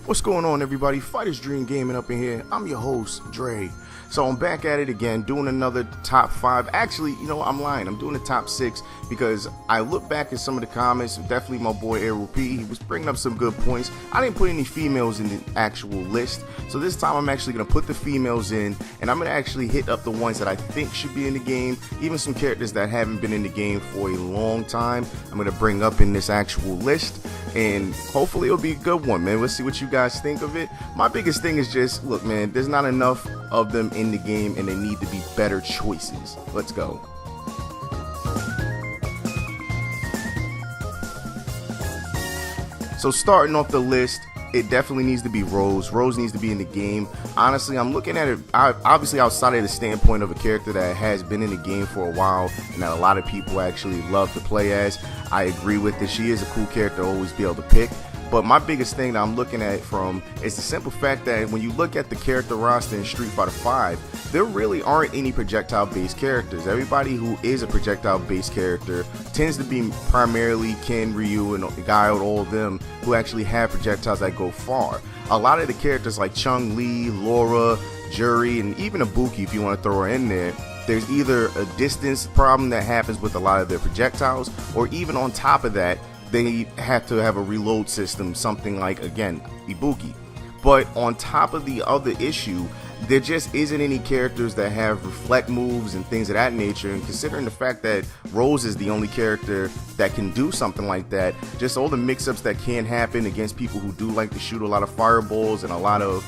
What's going on, everybody? Fighters Dream Gaming up in here. I'm your host, Dre. So I'm back at it again, doing another top 5. Actually, I'm lying. I'm doing the top 6 because I look back at some of the comments. Definitely my boy Errol P. He was bringing up some good points. I didn't put any females in the actual list. So this time I'm actually going to put the females in, and I'm going to actually hit up the ones that I think should be in the game. Even some characters that haven't been in the game for a long time, I'm going to bring up in this actual list. And hopefully it'll be a good one, man. Let's see what you guys think of it. My biggest thing is just, look, man, there's not enough of them in the game, and there need to be better choices. Let's go. So starting off the list, it definitely needs to be Rose. Rose needs to be in the game. Honestly, I'm looking at it obviously outside of the standpoint of a character that has been in the game for a while and that a lot of people actually love to play as. I agree with it. She is a cool character to always be able to pick. But my biggest thing that I'm looking at from is the simple fact that when you look at the character roster in Street Fighter V, there really aren't any projectile-based characters. Everybody who is a projectile-based character tends to be primarily Ken, Ryu, and Guile, all of them who actually have projectiles that go far. A lot of the characters like Chun-Li, Laura, Juri, and even Ibuki, if you want to throw her in there, there's either a distance problem that happens with a lot of their projectiles, or even on top of that, they have to have a reload system, something like, again, Ibuki. But on top of the other issue, there just isn't any characters that have reflect moves and things of that nature, and considering the fact that Rose is the only character that can do something like that, just all the mix-ups that can happen against people who do like to shoot a lot of fireballs and a lot of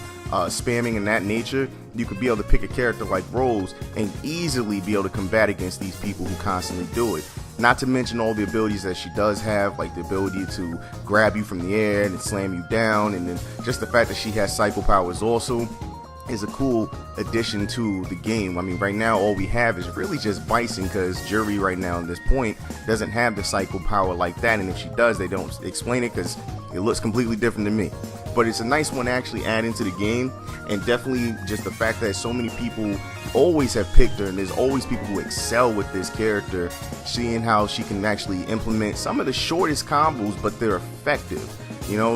spamming and that nature, you could be able to pick a character like Rose and easily be able to combat against these people who constantly do it. Not to mention all the abilities that she does have, like the ability to grab you from the air and slam you down, and then just the fact that she has psycho powers also is a cool addition to the game. I mean, right now all we have is really just Bison, because Juri right now at this point doesn't have the psycho power like that, and if she does, they don't explain it because it looks completely different to me. But it's a nice one to actually add into the game, and definitely just the fact that so many people always have picked her, and there's always people who excel with this character, seeing how she can actually implement some of the shortest combos, but they're effective.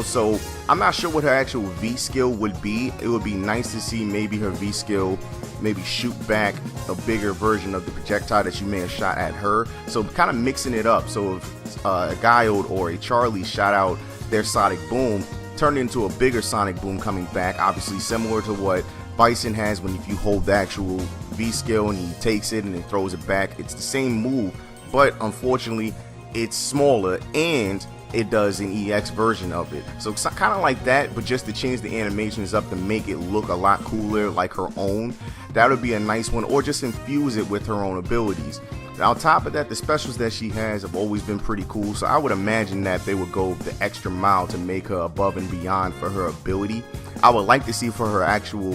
So I'm not sure what her actual V skill would be. It would be nice to see maybe her V skill maybe shoot back a bigger version of the projectile that you may have shot at her. So kind of mixing it up. So if a Guile or a Charlie shot out their Sonic Boom, turned into a bigger Sonic Boom coming back, obviously similar to what Bison has when if you hold the actual V skill and he takes it and then throws it back. It's the same move, but unfortunately it's smaller and it does an EX version of it. So it's kind of like that, but just to change the animations up to make it look a lot cooler like her own. That would be a nice one, or just infuse it with her own abilities. On top of that, the specials that she has have always been pretty cool, so I would imagine that they would go the extra mile to make her above and beyond for her ability. I would like to see for her actual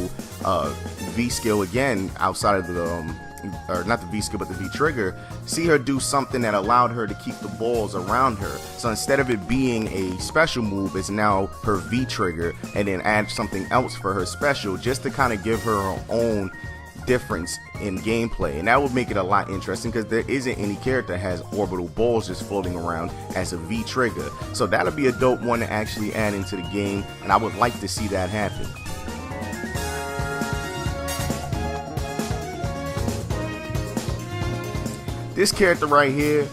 V skill, again, outside of the or not the V skill but the V trigger, see her do something that allowed her to keep the balls around her. So instead of it being a special move, it's now her V trigger, and then add something else for her special, just to kind of give her her own difference in gameplay. And that would make it a lot interesting, because there isn't any character that has orbital balls just floating around as a V trigger. So that'll be a dope one to actually add into the game, and I would like to see that happen. This character right here,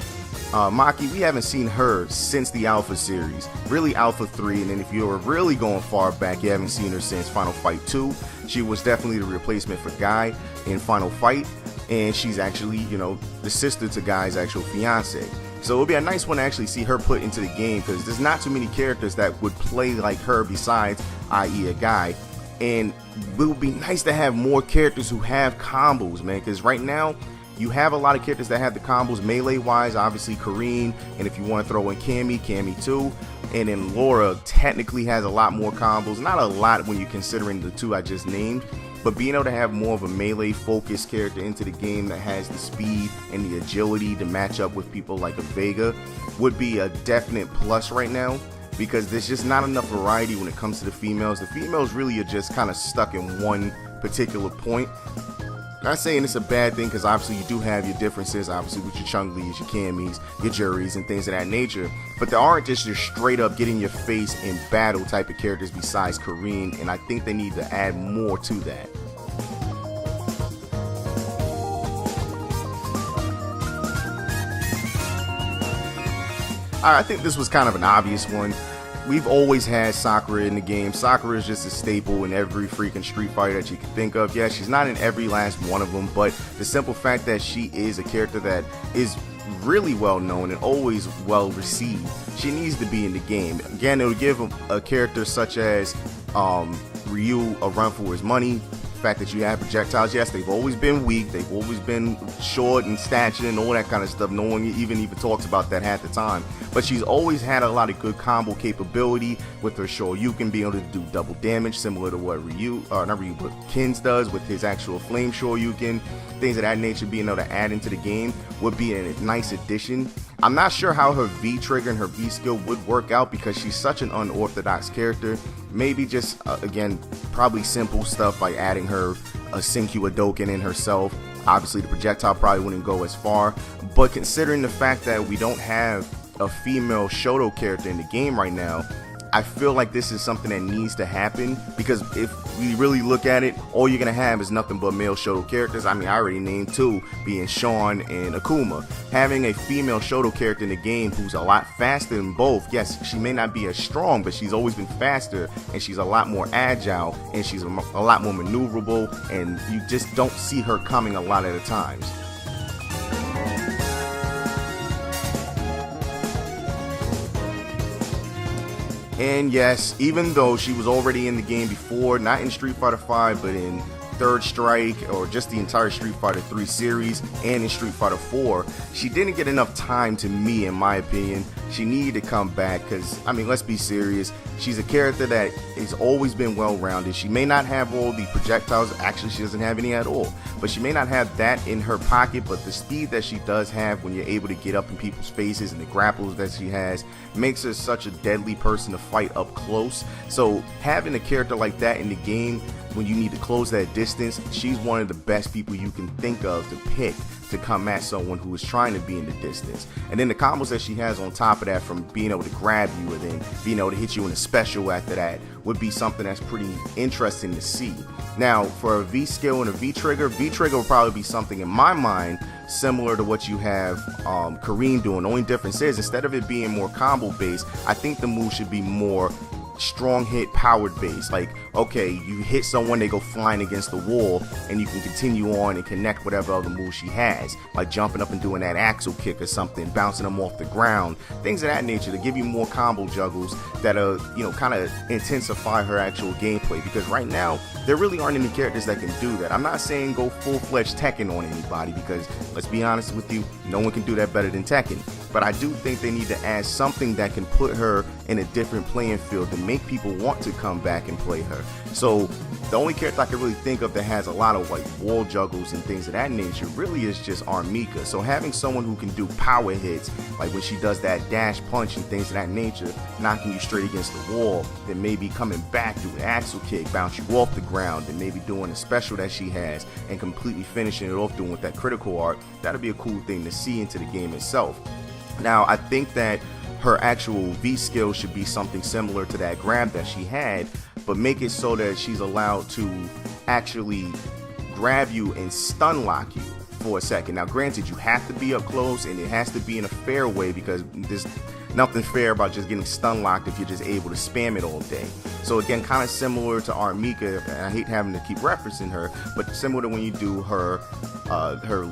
Maki, we haven't seen her since the Alpha series, really Alpha 3, and then if you're really going far back, you haven't seen her since Final Fight 2. She was definitely the replacement for Guy in Final Fight, and she's actually, the sister to Guy's actual fiance. So it would be a nice one to actually see her put into the game, because there's not too many characters that would play like her besides, i.e. a Guy. And it would be nice to have more characters who have combos, man, because right now, you have a lot of characters that have the combos melee-wise, obviously Karine, and if you want to throw in Cammy too, and then Laura technically has a lot more combos. Not a lot when you're considering the two I just named, but being able to have more of a melee-focused character into the game that has the speed and the agility to match up with people like a Vega would be a definite plus right now, because there's just not enough variety when it comes to the females. The females really are just kind of stuck in one particular point. Not saying it's a bad thing, because obviously you do have your differences, obviously with your Chun-Li's, your Cammys, your Juries, and things of that nature. But there aren't just your straight up getting your face in battle type of characters besides Kareen, and I think they need to add more to that. I think this was kind of an obvious one. We've always had Sakura in the game. Sakura is just a staple in every freaking Street Fighter that you can think of. Yeah, she's not in every last one of them, but the simple fact that she is a character that is really well known and always well received, she needs to be in the game. Again, it'll give a character such as Ryu a run for his money. The fact that you have projectiles, yes, they've always been weak, they've always been short in stature and all that kind of stuff. No one even talks about that half the time, but she's always had a lot of good combo capability with her Shoryuken, being able to do double damage similar to what Kins does with his actual flame Shoryuken. Things of that nature, being able to add into the game would be a nice addition. I'm not sure how her V trigger and her V skill would work out, because she's such an unorthodox character. Maybe just again, probably simple stuff like adding her a Senkyu Hadouken in herself. Obviously the projectile probably wouldn't go as far, but considering the fact that we don't have a female Shoto character in the game right now, I feel like this is something that needs to happen, because if we really look at it, all you're gonna have is nothing but male Shoto characters. I mean, I already named two, being Sean and Akuma. Having a female Shoto character in the game who's a lot faster than both, yes, she may not be as strong, but she's always been faster, and she's a lot more agile, and she's a lot more maneuverable, and you just don't see her coming a lot of the times. And yes, even though she was already in the game before, not in Street Fighter V, but in Third Strike, or just the entire Street Fighter 3 series, and in Street Fighter 4, she didn't get enough time, to me, in my opinion. She needed to come back, because, I mean, let's be serious, she's a character that has always been well-rounded. She may not have all the projectiles, actually she doesn't have any at all, but she may not have that in her pocket, but the speed that she does have when you're able to get up in people's faces, and the grapples that she has makes her such a deadly person to fight up close. So having a character like that in the game, when you need to close that distance, she's one of the best people you can think of to pick to come at someone who is trying to be in the distance. And then the combos that she has on top of that, from being able to grab you and then being able to hit you in a special after that, would be something that's pretty interesting to see. Now, for a V skill and a V trigger will probably be something in my mind similar to what you have Kareen doing. The only difference is, instead of it being more combo based, I think the move should be more strong hit powered base. Like, okay, you hit someone, they go flying against the wall, and you can continue on and connect whatever other move she has, like jumping up and doing that axle kick or something, bouncing them off the ground, things of that nature, to give you more combo juggles that are, you know, kind of intensify her actual gameplay. Because right now there really aren't any characters that can do that. I'm not saying go full-fledged Tekken on anybody, because let's be honest with you, no one can do that better than Tekken. But I do think they need to add something that can put her in a different playing field to make people want to come back and play her. So the only character I can really think of that has a lot of like wall juggles and things of that nature really is just Armika. So having someone who can do power hits, like when she does that dash punch and things of that nature, knocking you straight against the wall, then maybe coming back, doing an axle kick, bounce you off the ground, and maybe doing a special that she has and completely finishing it off doing with that critical art, that'd be a cool thing to see into the game itself. Now, I think that her actual V skill should be something similar to that grab that she had, but make it so that she's allowed to actually grab you and stun lock you for a second. Now, granted, you have to be up close and it has to be in a fair way, because there's nothing fair about just getting stun locked if you're just able to spam it all day. So again, kind of similar to Armika, and I hate having to keep referencing her, but similar to when you do her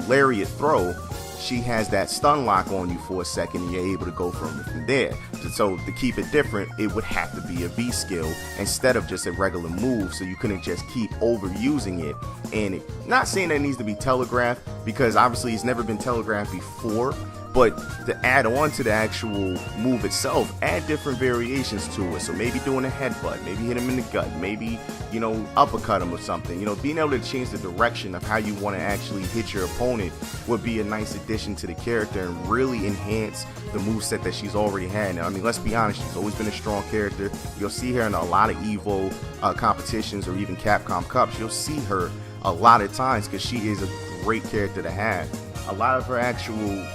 lariat throw, she has that stun lock on you for a second and you're able to go from there. So to keep it different, it would have to be a V skill instead of just a regular move, so you couldn't just keep overusing it. And not saying that it needs to be telegraphed, because obviously it's never been telegraphed before, but to add on to the actual move itself, add different variations to it. So maybe doing a headbutt, maybe hit him in the gut, maybe, you know, uppercut him or something. You know, being able to change the direction of how you want to actually hit your opponent would be a nice addition to the character and really enhance the moveset that she's already had. Now, I mean, let's be honest, she's always been a strong character. You'll see her in a lot of EVO competitions or even Capcom Cups. You'll see her a lot of times because she is a great character to have. A lot of her actual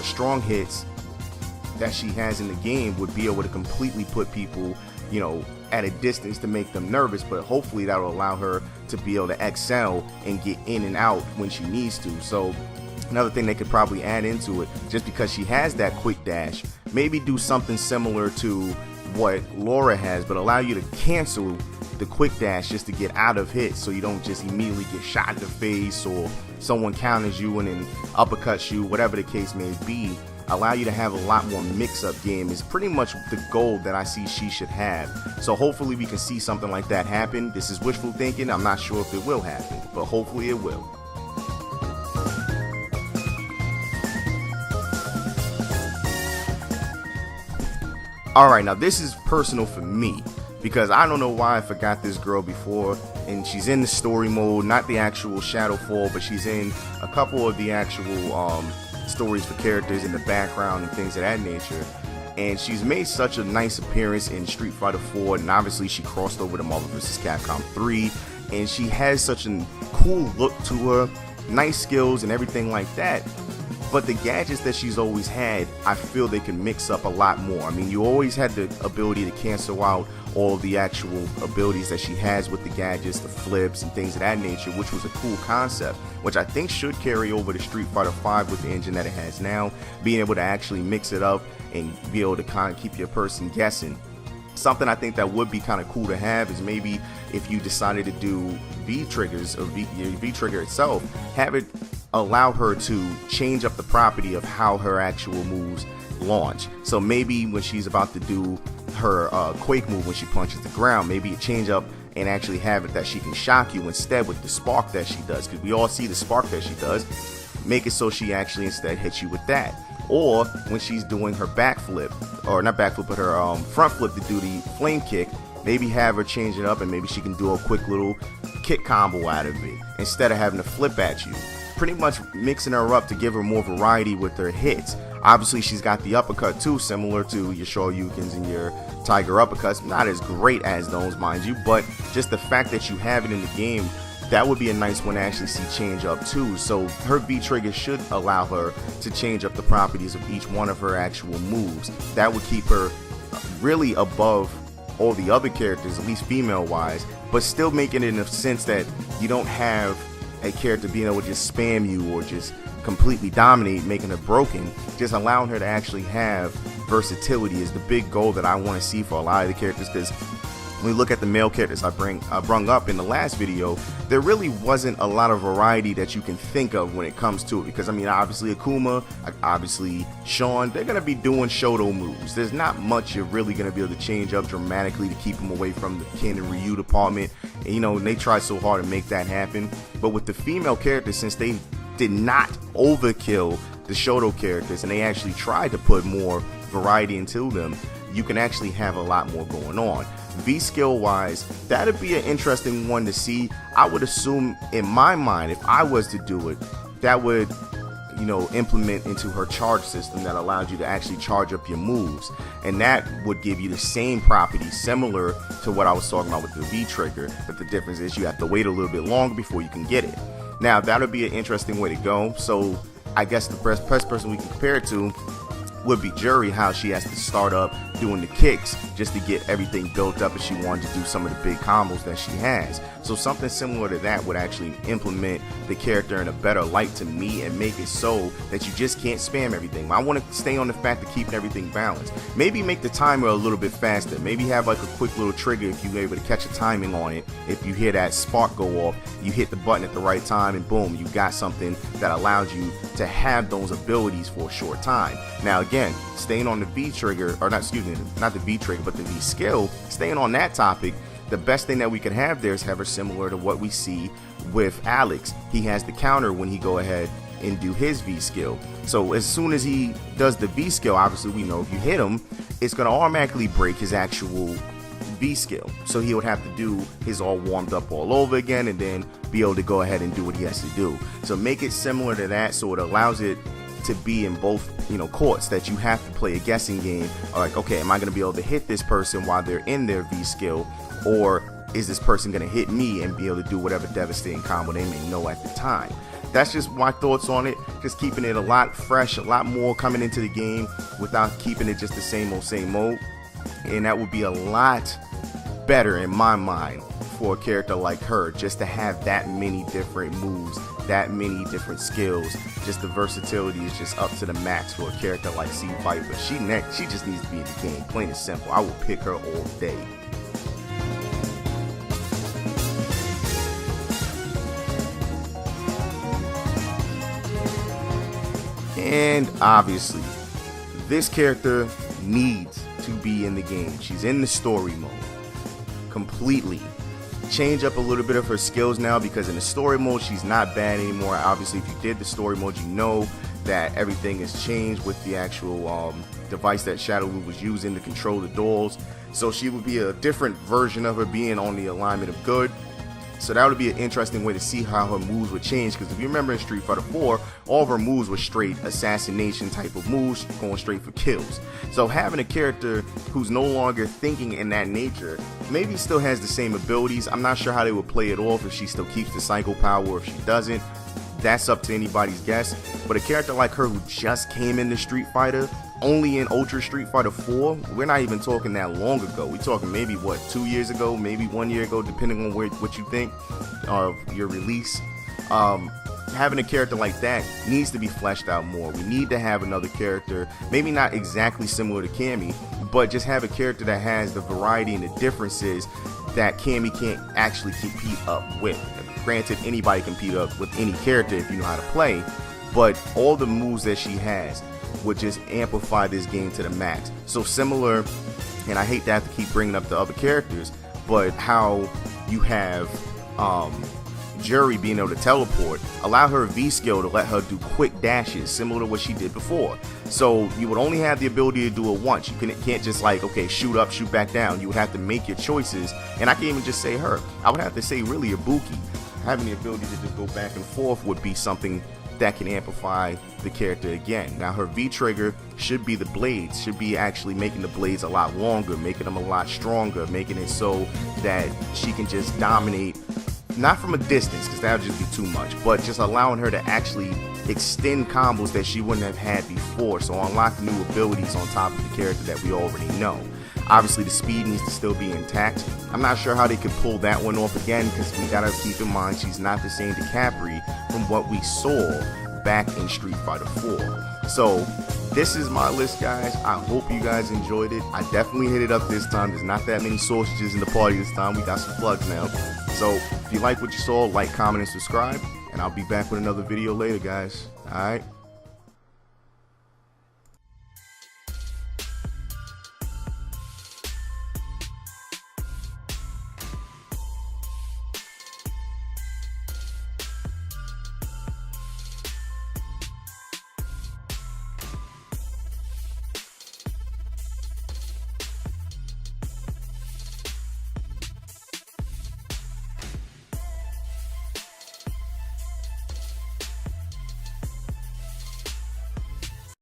strong hits that she has in the game would be able to completely put people, you know, at a distance to make them nervous, but hopefully that will allow her to be able to excel and get in and out when she needs to. So another thing they could probably add into it, just because she has that quick dash, maybe do something similar to what Laura has, but allow you to cancel the quick dash just to get out of hits, so you don't just immediately get shot in the face or someone counters you and then uppercuts you, whatever the case may be. Allow you to have a lot more mix-up game is pretty much the goal that I see she should have. So hopefully we can see something like that happen. This is wishful thinking. I'm not sure if it will happen, but hopefully it will. Alright, now this is personal for me, because I don't know why I forgot this girl before, and she's in the story mode, not the actual Shadowfall, but she's in a couple of the actual stories for characters in the background and things of that nature. And she's made such a nice appearance in Street Fighter 4, and obviously she crossed over to Marvel vs. Capcom 3, and she has such a cool look to her, nice skills and everything like that. But the gadgets that she's always had, I feel they can mix up a lot more. I mean, you always had the ability to cancel out all the actual abilities that she has with the gadgets, the flips and things of that nature, which was a cool concept, which I think should carry over to Street Fighter 5 with the engine that it has now, being able to actually mix it up and be able to kind of keep your person guessing. Something I think that would be kind of cool to have is maybe if you decided to do V-triggers, or V-trigger itself, have it allow her to change up the property of how her actual moves launch. So maybe when she's about to do her Quake move, when she punches the ground, maybe you change up and actually have it that she can shock you instead with the spark that she does, because we all see the spark that she does. Make it so she actually instead hits you with that. Or when she's doing her backflip, or not backflip, but her front flip to do the flame kick, maybe have her change it up and maybe she can do a quick little kick combo out of it instead of having to flip at you. Pretty much mixing her up to give her more variety with her hits. Obviously she's got the uppercut too, similar to your Shoryukens and your Tiger uppercuts. Not as great as those, mind you, but just the fact that you have it in the game, that would be a nice one to actually see change up too. So her V-trigger should allow her to change up the properties of each one of her actual moves. That would keep her really above all the other characters, at least female wise, but still making it in a sense that you don't have a character being able to just spam you or just completely dominate, making her broken. Just allowing her to actually have versatility is the big goal that I want to see for a lot of the characters, because when we look at the male characters I brung up in the last video, there really wasn't a lot of variety that you can think of when it comes to it. Because I mean, obviously Akuma, obviously Sean, they're going to be doing Shoto moves. There's not much you're really going to be able to change up dramatically to keep them away from the Ken and Ryu department. And, you know, they try so hard to make that happen. But with the female characters, since they did not overkill the Shoto characters and they actually tried to put more variety into them, you can actually have a lot more going on. V-skill wise, that'd be an interesting one to see. I would assume, in my mind, if I was to do it, that would, you know, implement into her charge system that allows you to actually charge up your moves, and that would give you the same properties similar to what I was talking about with the V-trigger, but the difference is you have to wait a little bit longer before you can get it. Now that would be an interesting way to go. So I guess the best person we can compare it to would be Juri, how she has to start up doing the kicks just to get everything built up if she wanted to do some of the big combos that she has. So something similar to that would actually implement the character in a better light to me and make it so that you just can't spam everything. I want to stay on the fact of keeping everything balanced. Maybe make the timer a little bit faster. Maybe have like a quick little trigger if you're able to catch a timing on it. If you hear that spark go off, you hit the button at the right time and boom, you got something that allows you to have those abilities for a short time. Now again, staying on the V trigger, or not, excuse me, not the V trigger, but the V skill, staying on that topic, the best thing that we could have there is have her similar to what we see with Alex. He has the counter when he go ahead and do his V skill. So as soon as he does the V skill, obviously we know if you hit him, it's going to automatically break his actual V skill. So he would have to do his all warmed up all over again and then be able to go ahead and do what he has to do. So make it similar to that, so it allows it to be in both, you know, courts, that you have to play a guessing game, like, okay, am I going to be able to hit this person while they're in their V skill, or is this person going to hit me and be able to do whatever devastating combo they may know at the time. That's just my thoughts on it. Just keeping it a lot fresh, a lot more coming into the game without keeping it just the same old. And that would be a lot better in my mind for a character like her, just to have that many different moves, that many different skills. Just the versatility is just up to the max for a character like C. Viper. She just needs to be in the game, plain and simple. I will pick her all day. And obviously, this character needs to be in the game. She's in the story mode completely. Change up a little bit of her skills now, because in the story mode she's not bad anymore. Obviously, if you did the story mode, you know that everything has changed with the actual device that Shadaloo was using to control the duels. So she would be a different version of her being on the alignment of good. So that would be an interesting way to see how her moves would change, because if you remember in Street Fighter 4, all of her moves were straight assassination type of moves, going straight for kills. So having a character who's no longer thinking in that nature, maybe still has the same abilities. I'm not sure how they would play it off, if she still keeps the cycle power or if she doesn't. That's up to anybody's guess. But a character like her who just came into Street Fighter, only in Ultra Street Fighter 4, we're not even talking that long ago. We're talking maybe, what, 2 years ago, maybe 1 year ago, depending on what you think of your release. Having a character like that needs to be fleshed out more. We need to have another character, maybe not exactly similar to Cammy, but just have a character that has the variety and the differences that Cammy can't actually compete up with. Granted, anybody can compete up with any character if you know how to play, but all the moves that she has would just amplify this game to the max. So similar, and I hate to have to keep bringing up the other characters, but how you have Juri being able to teleport, allow her V skill to let her do quick dashes similar to what she did before. So you would only have the ability to do it once. You can't just like, okay, shoot up, shoot back down. You would have to make your choices, and I can't even just say her. I would have to say really Ibuki. Having the ability to just go back and forth would be something that can amplify the character again. Now her V trigger should be the blades, should be actually making the blades a lot longer, making them a lot stronger, making it so that she can just dominate, not from a distance, because that would just be too much, but just allowing her to actually extend combos that she wouldn't have had before. So unlock new abilities on top of the character that we already know. Obviously the speed needs to still be intact. I'm not sure how they could pull that one off again, because we gotta keep in mind she's not the same to Capri from what we saw back in Street Fighter 4. So this is my list, guys. I hope you guys enjoyed it. I definitely hit it up this time. There's not that many sausages in the party this time. We got some plugs now. So if you like what you saw, like, comment, and subscribe, and I'll be back with another video later, guys. Alright?